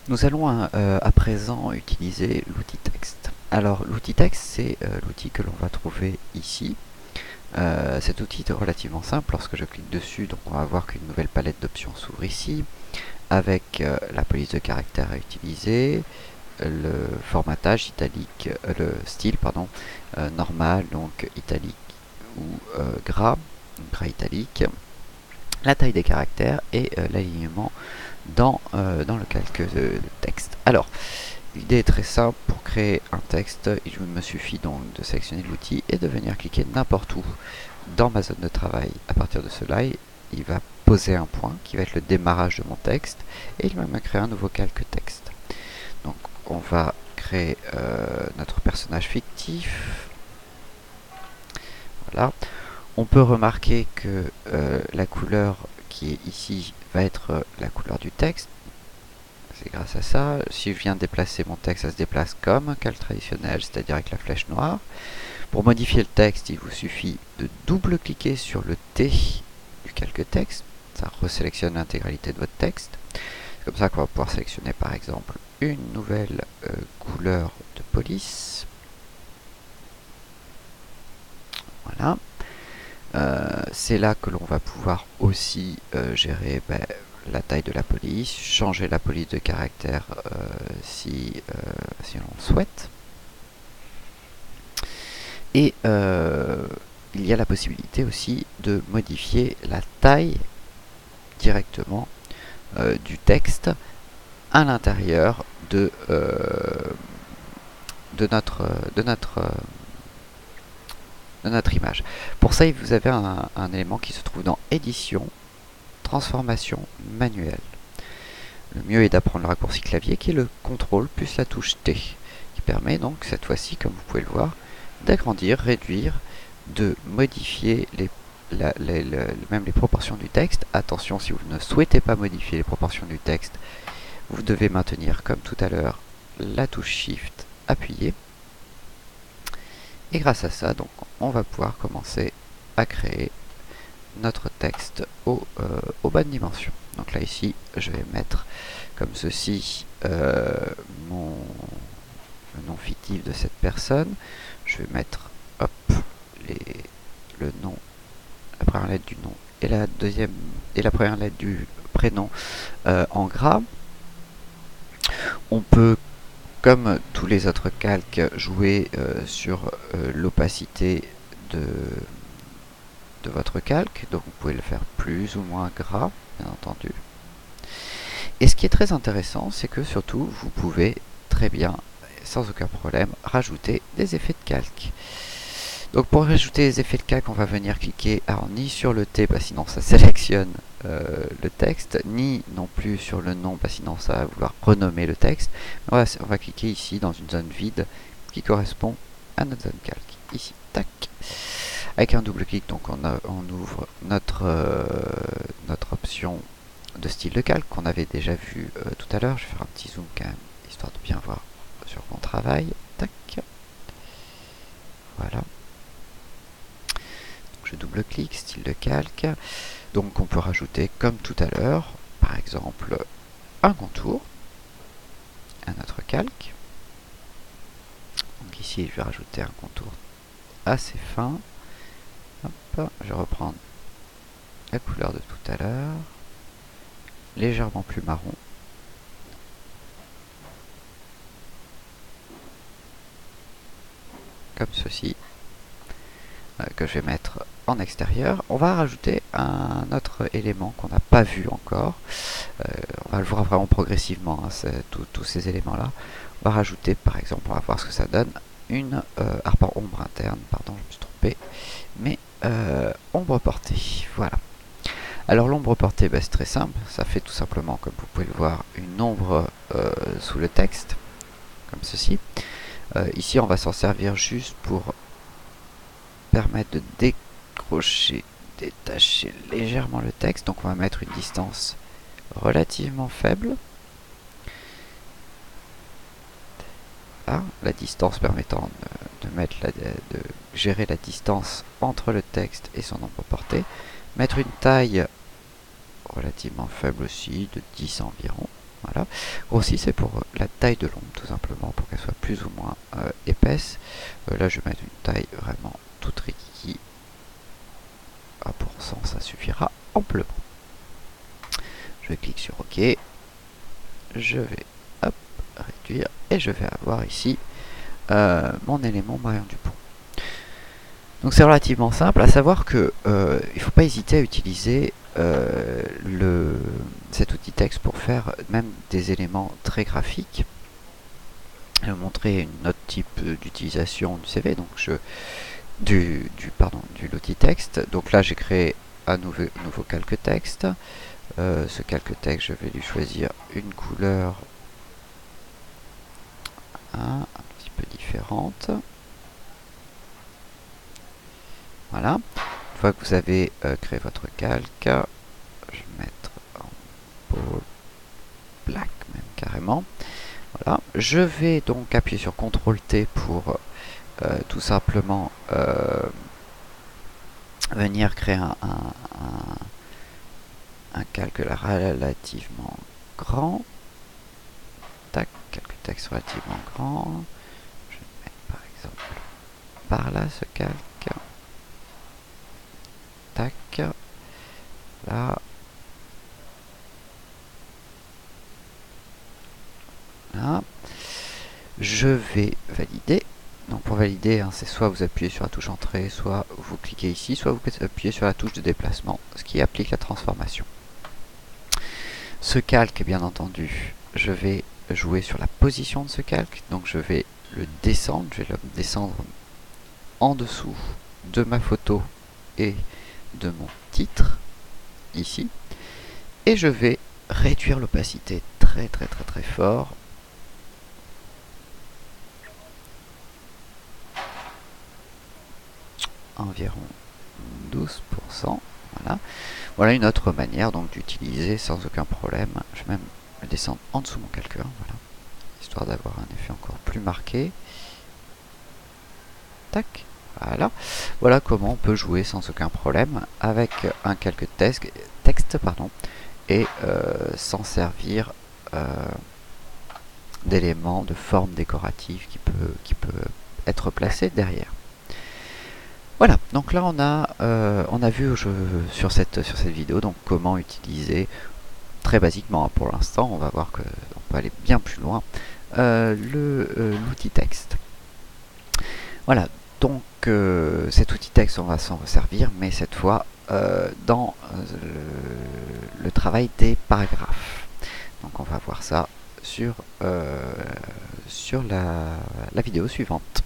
Nous allons à présent utiliser l'outil texte. Alors l'outil texte, c'est l'outil que l'on va trouver ici. Cet outil est relativement simple. Lorsque je clique dessus, donc on va voir qu'une nouvelle palette d'options s'ouvre ici, avec la police de caractère à utiliser, le formatage italique, le style pardon, normal, donc italique ou gras italique, la taille des caractères et l'alignement dans le calque de texte. Alors, l'idée est très simple. Pour créer un texte, il me suffit donc de sélectionner l'outil et de venir cliquer n'importe où dans ma zone de travail. À partir de cela, il va poser un point qui va être le démarrage de mon texte et il va me créer un nouveau calque texte. Donc, on va créer notre personnage fictif. Voilà. On peut remarquer que la couleur qui est ici va être la couleur du texte. C'est grâce à ça. Si je viens déplacer mon texte, ça se déplace comme un calque traditionnel, c'est-à-dire avec la flèche noire. Pour modifier le texte, il vous suffit de double-cliquer sur le T du calque texte. Ça resélectionne l'intégralité de votre texte. C'est comme ça qu'on va pouvoir sélectionner par exemple une nouvelle couleur de police. Voilà. C'est là que l'on va pouvoir aussi gérer la taille de la police, changer la police de caractère si l'on souhaite. Et il y a la possibilité aussi de modifier la taille directement du texte à l'intérieur de notre image. Pour ça, vous avez un élément qui se trouve dans Édition, Transformation manuelle. Le mieux est d'apprendre le raccourci clavier qui est le CTRL plus la touche T, qui permet donc cette fois-ci, comme vous pouvez le voir, d'agrandir, réduire, de modifier même les proportions du texte. Attention, si vous ne souhaitez pas modifier les proportions du texte, vous devez maintenir, comme tout à l'heure, la touche Shift appuyée. Et grâce à ça, donc, on va pouvoir commencer à créer notre texte aux bonnes dimensions. Donc là, ici, je vais mettre comme ceci le nom fictif de cette personne. Je vais mettre hop, le nom, la première lettre du nom et la première lettre du prénom en gras. On peut, comme tous les autres calques, jouer sur l'opacité de votre calque. Donc vous pouvez le faire plus ou moins gras, bien entendu. Et ce qui est très intéressant, c'est que surtout, vous pouvez très bien, sans aucun problème, rajouter des effets de calque. Donc pour rajouter les effets de calque, on va venir cliquer, alors ni sur le T, sinon ça sélectionne le texte, ni non plus sur le nom, sinon ça va vouloir renommer le texte. On va cliquer ici dans une zone vide qui correspond à notre zone calque. Ici, tac. Avec un double clic, donc on ouvre notre option de style de calque qu'on avait déjà vu tout à l'heure. Je vais faire un petit zoom quand même, histoire de bien voir sur mon travail. Tac. Voilà. Donc je double-clique, style de calque. Donc on peut rajouter, comme tout à l'heure, par exemple, un contour à notre calque. Donc ici, je vais rajouter un contour assez fin. Hop, je vais reprendre la couleur de tout à l'heure, légèrement plus marron. Comme ceci, que je vais mettre en extérieur. On va rajouter un autre élément qu'on n'a pas vu encore. On va le voir vraiment progressivement, hein, tous ces éléments-là. On va rajouter, par exemple, on va voir ce que ça donne, une ombre interne, pardon, je me suis trompé, mais ombre portée, voilà. Alors l'ombre portée, c'est très simple, ça fait tout simplement, comme vous pouvez le voir, une ombre sous le texte, comme ceci. Ici, on va s'en servir juste pour permettre de détacher légèrement le texte. Donc on va mettre une distance relativement faible. Là, la distance permettant de gérer la distance entre le texte et son ombre portée. Mettre une taille relativement faible aussi, de 10 environ. Voilà. Grossi, c'est pour la taille de l'ombre, tout simplement, pour qu'elle soit plus ou moins épaisse. Là, je vais mettre une taille vraiment toute rikiki. À pour 100, ça suffira amplement. Je clique sur OK. Je vais hop, réduire et je vais avoir ici mon élément Marion Dupont. Donc c'est relativement simple, à savoir que il ne faut pas hésiter à utiliser cet outil texte pour faire même des éléments très graphiques. Je vais vous montrer une autre type d'utilisation du CV, donc du l'outil texte. Donc là j'ai créé un nouveau calque texte. Ce calque texte, je vais lui choisir une couleur un petit peu différente. Voilà. Une fois que vous avez créé votre calque, je vais le mettre en bold black même carrément. Voilà. Je vais donc appuyer sur CTRL T pour tout simplement venir créer un calque relativement grand. Tac, calque texte relativement grand. Je vais le mettre par exemple par là ce calque. Tac, là. Là. Je vais valider. Donc pour valider, hein, c'est soit vous appuyez sur la touche entrée, soit vous cliquez ici, soit vous appuyez sur la touche de déplacement, ce qui applique la transformation. Ce calque, bien entendu, je vais jouer sur la position de ce calque. Donc je vais le descendre, je vais le descendre en dessous de ma photo et de mon titre, ici. Et je vais réduire l'opacité très fort. Environ 12%. Voilà. Voilà une autre manière donc d'utiliser sans aucun problème. Je vais même le descendre en dessous mon calqueur, voilà, histoire d'avoir un effet encore plus marqué. Tac. Voilà. Voilà comment on peut jouer sans aucun problème avec un calque texte et s'en servir d'éléments de forme décorative qui peut être placé derrière. Voilà, donc là on a vu sur cette vidéo donc comment utiliser très basiquement, pour l'instant on va voir qu'on peut aller bien plus loin, l'outil texte. Voilà, donc cet outil texte on va s'en servir, mais cette fois dans le travail des paragraphes. Donc on va voir ça sur la vidéo suivante.